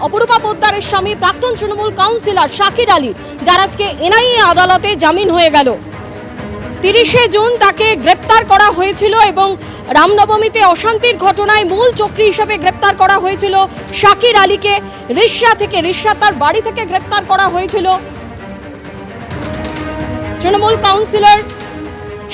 অপরূপা পোদ্দারের স্বামী প্রাক্তন তৃণমূল কাউন্সিলর শাকির আলী, যার আজকে এনআইএ আদালতে জামিন হয়ে গেল। 30শে জুন তাকে গ্রেপ্তার করা হয়েছিল এবং রামনবমীতে অশান্তির ঘটনায় মূল চক্রী হিসেবে গ্রেপ্তার করা হয়েছিল শাকির আলীকে। রিষড়া তার বাড়ি থেকে গ্রেপ্তার করা হয়েছিল তৃণমূল কাউন্সিলর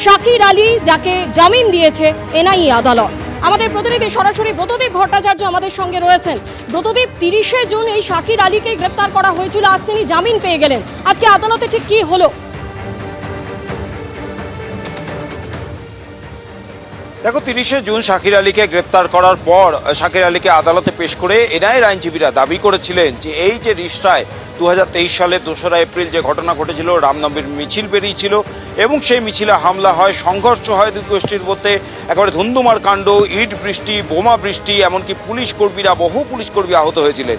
শাকির আলী, যাকে জামিন দিয়েছে এনআইএ আদালত। আমাদের প্রতিনিধি সরাসরি ব্রতদীপ ভট্টাচার্য আমাদের সঙ্গে রয়েছেন। ব্রতদীপ, 30শে জুন এই শাকির আলীকে গ্রেপ্তার করা হয়েছিল, আজ তিনি জামিন পেয়ে গেলেন। আজকে আদালতে ঠিক কি হলো? দেখো, 30শে জুন শাকির আলীকে গ্রেপ্তার করার পর শাকির আলীকে আদালতে পেশ করে এনআইএর আইনজীবীরা দাবি করেছিলেন যে এই যে রিষড়ায় 2023 সালের 2রা এপ্রিল যে ঘটনা ঘটেছিল, রামনবমীর মিছিল বেরিয়েছিল এবং সেই মিছিলে হামলা হয়, সংঘর্ষ হয় দুই গোষ্ঠীর মধ্যে, একেবারে ধুন্ধুমার কাণ্ড, ইট বৃষ্টি, বোমা বৃষ্টি, এমনকি বহু পুলিশ কর্মী আহত হয়েছিলেন।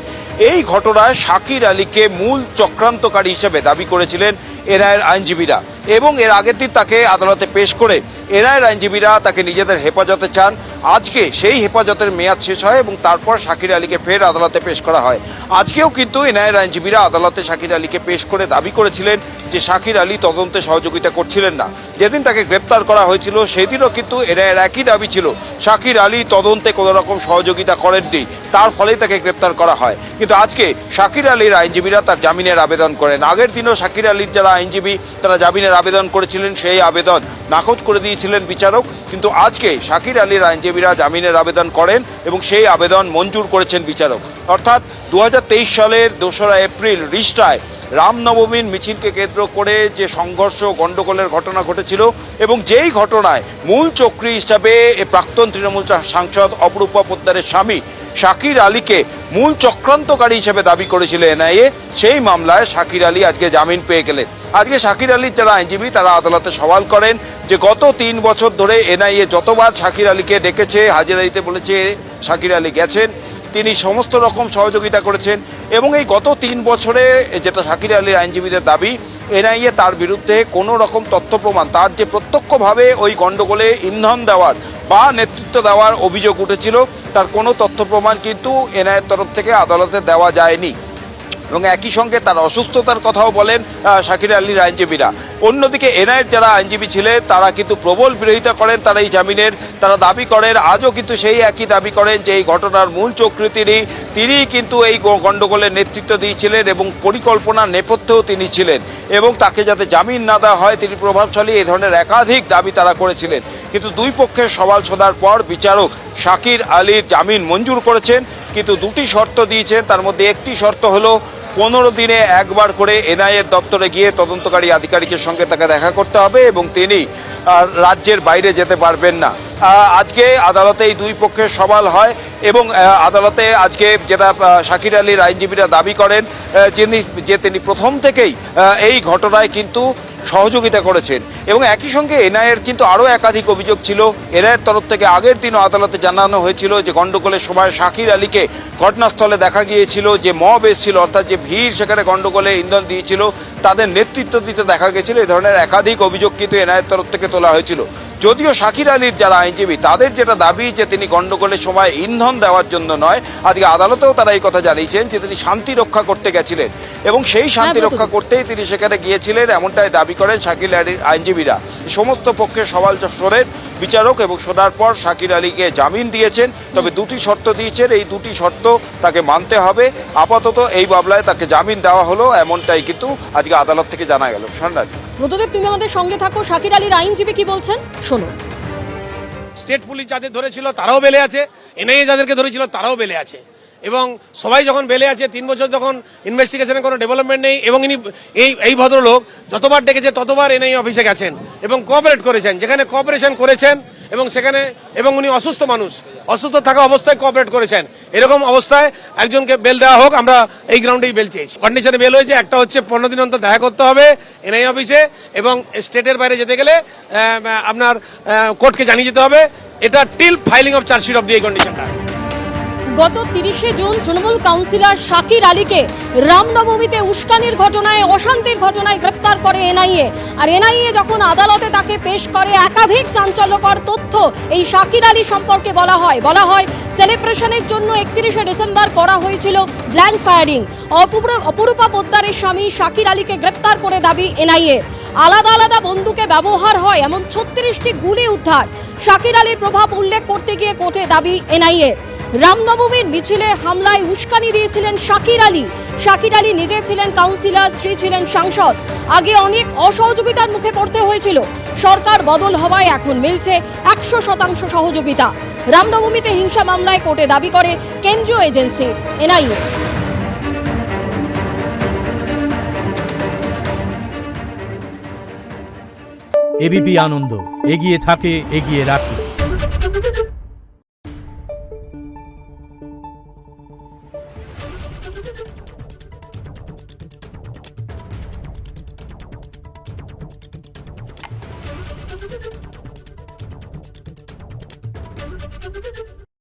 এই ঘটনায় শাকির আলীকে মূল চক্রান্তকারী হিসেবে দাবি করেছিলেন এনআইএর আইনজীবীরা এবং এর আগের দিন তাকে আদালতে পেশ করে এনআইএর আইনজীবীরা তাকে নিজেদের হেফাজতে চান। আজকে সেই হেফাজতের মেয়াদ শেষ হয় এবং তারপর শাকির আলীকে ফের আদালতে পেশ করা হয়। আজকেও কিন্তু এনআইএর আইনজীবীরা আদালতে শাকির আলীকে পেশ করে দাবি করেছিলেন যে শাকির আলী তদন্তে সহযোগিতা করছিলেন না। যেদিন তাকে গ্রেপ্তার করা হয়েছিল সেদিনও কিন্তু এনআইএর একই দাবি ছিল, শাকির আলী তদন্তে কোনো রকম সহযোগিতা করেননি, তার ফলেই তাকে গ্রেপ্তার করা হয়। কিন্তু আজকে শাকির আলীর আইনজীবীরা তার জামিনের আবেদন করেন। আগের দিনও শাকির আলীর যারা আইনজীবী তারা জামিনের আবেদন করেছিলেন, সেই আবেদন নাকচ করে দিয়েছিলেন বিচারক। কিন্তু আজকে শাকির আলীর আইনজীবীরা জামিনের আবেদন করেন এবং সেই আবেদন মঞ্জুর করেছেন বিচারক। অর্থাৎ 2023 সালের 2রা এপ্রিল রিষড়ায় রামনবমীর মিছিলকে কেন্দ্র করে যে সংঘর্ষ গণ্ডগোলের ঘটনা ঘটেছিল এবং যেই ঘটনায় মূল চক্রী হিসাবে প্রাক্তন তৃণমূল সাংসদ অপরূপা পোদ্দারের স্বামী শাকির আলীকে মূল চক্রান্তকারী হিসেবে দাবি করেছিল এনআইএ, সেই মামলায় শাকির আলী আজকে জামিন পেয়ে গেলেন। আজকে শাকির আলীর যারা আইনজীবী তারা আদালতে সওয়াল করেন যে গত 3 বছর ধরে এনআইএ যতবার শাকির আলীকে ডেকেছে, হাজিরা দিতে বলেছে, শাকির আলী গেছেন, তিনি সমস্ত রকম সহযোগিতা করেছেন এবং এই গত 3 বছরে যেটা শাকির আলীর আইনজীবীদের দাবি, এনআইএ তার বিরুদ্ধে কোনো রকম তথ্য প্রমাণ, তার যে প্রত্যক্ষভাবে ওই গণ্ডগোলে ইন্ধন দেওয়ার বা নেতৃত্ব দেওয়ার অভিযোগ উঠেছিল, তার কোনো তথ্য প্রমাণ কিন্তু এনআইএর তরফ থেকে আদালতে দেওয়া যায়নি এবং একই সঙ্গে তার অসুস্থতার কথাও বলেন শাকির আলীর আইনজীবীরা। অন্যদিকে এনআইএর যারা আইনজীবী ছিলেন তারা কিন্তু প্রবল বিরোধিতা করেন তারা এই জামিনের। তারা দাবি করেন, আজও কিন্তু সেই একই দাবি করেন যে এই ঘটনার মূল চক্রী তিনি কিন্তু এই গণ্ডগোলের নেতৃত্ব দিয়েছিলেন এবং পরিকল্পনার নেপথ্যেও তিনি ছিলেন এবং তাকে যাতে জামিন না দেওয়া হয় তিনি প্রভাবশালী, এই ধরনের একাধিক দাবি তারা করেছিলেন। কিন্তু দুই পক্ষের সওয়াল শোনার পর বিচারক শাকির আলীর জামিন মঞ্জুর করেছেন, কিন্তু দুটি শর্ত দিয়েছেন। তার মধ্যে একটি শর্ত হলো 15 দিনে একবার করে এনআইএর দপ্তরে গিয়ে তদন্তকারী আধিকারিকের সঙ্গে তাকে দেখা করতে হবে এবং তিনি রাজ্যের বাইরে যেতে পারবেন না। আজকে আদালতে এই দুই পক্ষের সওয়াল হয় এবং আদালতে আজকে যেটা শাকির আলীর আইনজীবীরা দাবি করেন তিনি প্রথম থেকেই এই ঘটনায় কিন্তু সহযোগিতা করেছেন এবং একই সঙ্গে এনআইএর কিন্তু আরও একাধিক অভিযোগ ছিল। এনআইএর তরফ থেকে আগের দিনও আদালতে জানানো হয়েছিল যে গণ্ডগোলের সময় শাকির আলীকে ঘটনাস্থলে দেখা গিয়েছিল, যে মব এসেছিল অর্থাৎ যে ভিড় সেখানে গণ্ডগোলে ইন্ধন দিয়েছিল তাদের নেতৃত্ব দিতে দেখা গেছিল। এই ধরনের একাধিক অভিযোগ কিন্তু এনআইএর তরফ থেকে তোলা হয়েছিল। যদিও শাকির আলীর যারা আইনজীবী তাদের যেটা দাবি যে তিনি গণ্ডগোলের সময় ইন্ধন দেওয়ার জন্য নয়, আজকে আদালতেও তারা এই কথা জানিয়েছেন যে তিনি শান্তি রক্ষা করতে গেছিলেন এবং সেই শান্তি রক্ষা করতেই তিনি সেখানে গিয়েছিলেন, এমনটাই দাবি করেন শাকির আলীর আইনজীবীরা। সমস্ত পক্ষের সওয়াল শোনেন বিচারক এবং শোনার পর শাকির আলীকে জামিন দিয়েছেন, তবে দুটি শর্ত দিয়েছেন, এই দুটি শর্ত তাকে মানতে হবে। আপাতত এই মামলায় তাকে জামিন দেওয়া হলো, এমনটাই কিন্তু আজকে আদালত থেকে জানা গেল। সম্রাট, ব্রতদেব, তুমি আমাদের সঙ্গে থাকো। শাকির আলীর আইনজীবী কি বলছেন শোনো। স্টেট পুলিশ যাদের ধরেছিল তারাও বেলে আছে, এনআইএ যাদেরকে ধরেছিল তারাও বেলে আছে এবং সবাই যখন বেলে আছে 3 বছর যখন ইনভেস্টিগেশনে কোনো ডেভেলপমেন্ট নেই এবং ইনি এই ভদ্রলোক যতবার ডেকেছে ততবার এনআইএ অফিসে গেছেন এবং কোঅপারেট করেছেন, যেখানে কোঅপারেশন করেছেন এবং সেখানে এবং উনি অসুস্থ মানুষ, অসুস্থ থাকা অবস্থায় কোঅপারেট করেছেন। এরকম অবস্থায় একজনকে বেল দেওয়া হোক, আমরা এই গ্রাউন্ডেই বেল চেয়েছি। কন্ডিশনে বেল হয়েছে, একটা হচ্ছে 15 দিন অন্তর দেখা করতে হবে এনআইএ অফিসে এবং স্টেটের বাইরে যেতে গেলে আপনার কোর্টকে জানিয়ে যেতে হবে। এটা till filing of chargesheet of the এই কন্ডিশনটা। গত 30শে জুন তৃণমূল কাউন্সিলর শাকির আলীকে রামনবমীতে উস্কানির ঘটনায়, অশান্তির ঘটনায় গ্রেপ্তার করে এনআইএ। আর এনআইএ যখন আদালতে তাকে পেশ করে, একাধিক চাঞ্চল্যকর তথ্য এই শাকির আলী সম্পর্কে বলা হয় সেলিব্রেশনের জন্য 31শে ডিসেম্বর করা হয়েছিল ব্ল্যাঙ্ক ফায়ারিং। অপরূপা পোদ্দারের স্বামী শাকির আলীকে গ্রেপ্তার করে দাবি এনআইএ। আলাদা আলাদা বন্দুকে ব্যবহার হয় এমন 36টি গুলি উদ্ধার। শাকির আলীর প্রভাব উল্লেখ করতে গিয়ে কোর্টে দাবি এনআইএ। রামনবমীর মিছিলে হামলায় উস্কানি দিয়েছিলেন শাকির আলী। শাকির আলী নিজে ছিলেন কাউন্সিলর, স্ত্রী ছিলেন সাংসদ। আগে অনেক অসহযোগিতার মুখে পড়তে হয়েছিল। সরকার বদল হওয়ায় এখন মিলছে 100% সহযোগিতা। রামনবমীতে হিংসা মামলায় কোর্টে দাবি করে কেন্দ্রীয় এজেন্সি এনআইএ। এবিপি আনন্দ, এগিয়ে থাকে, এগিয়ে রাখে।